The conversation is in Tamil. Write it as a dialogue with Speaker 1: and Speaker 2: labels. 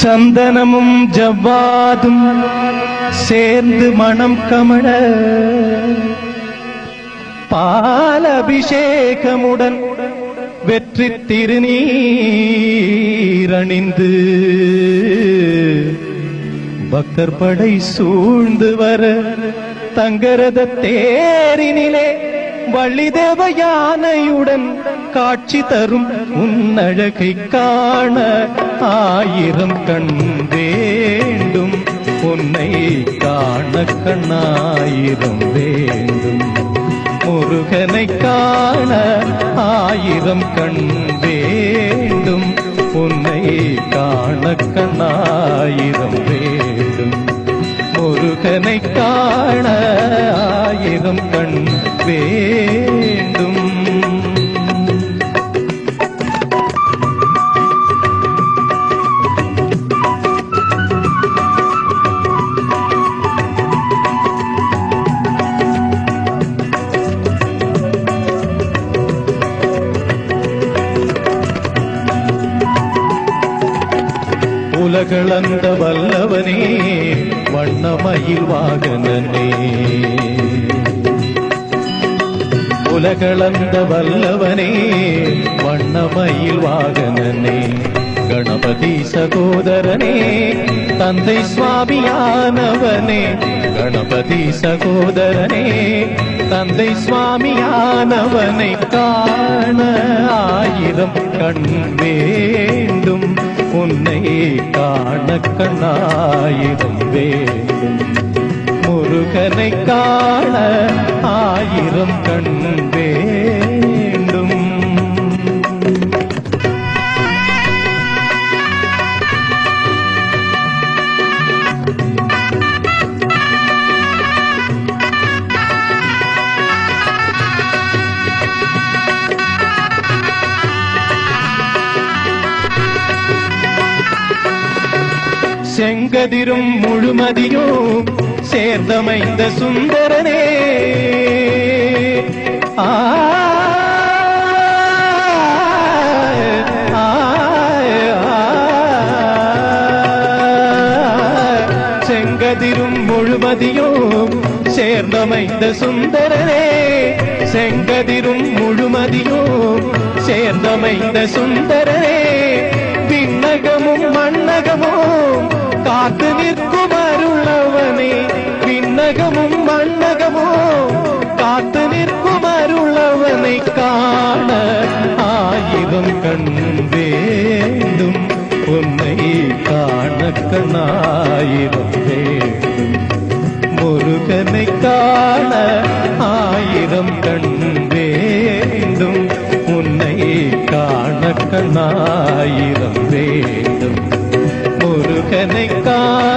Speaker 1: சந்தனமும் ஜவ்வாதும் சேர்ந்து மணம் கமழ பால் அபிஷேகமுடன் வெற்றி திருநீரணிந்து பக்தர் படை சூழ்ந்து வர தங்கரத தேரினிலே வள்ளிதேவ யானையுடன் காட்சி தரும் உன்னழகை காண ஆயிரம் கண் வேண்டும், உன்னை காண கண்ணாயிரம் வேண்டும். முருகனை காண ஆயிரம் கண் வேண்டும், உன்னை காண கண்ணாயிரம் வேண்டும். முருகனை காண ஆயிரம் கண் வேண்டும். உலகளந்த வல்லவனே வண்ணமயில் வாகனனே, உலகளந்த வல்லவனே வண்ணமயில் வாகனனே, கணபதி சகோதரனே தந்தை சுவாமியானவனே, கணபதி சகோதரனே தந்தை சுவாமியானவனை காண ஆயிரம் கண் வேண்டும், உன்னை காண கண்ணாயிரம் வேண்டும். முருகனை காண ஆயிரம் கண் வேண்டும். செங்கதிரும் முழுமதியும் சேர்ந்தமைந்த சுந்தரனே, செங்கதிரும் முழுமதியும் சேர்ந்தமைந்த சுந்தரனே, செங்கதிரும் முழுமதியும் சேர்ந்தமைந்த சுந்தரனே, விண்ணகமும் மண்ணகமும் காத்து நிற்கும் அருளவனே, விண்ணகமும் மண்ணகமும் காத்து நிற்கும் அருளவனை காண ஆயிரம் கண் வேண்டும், உன்னை காண கண்ணாயிரம் வேண்டும். முருகனை காண ஆயிரம் கண் வேண்டும், உன்னை காண கண்ணாயிரம் வேண்டும். முருகனை காண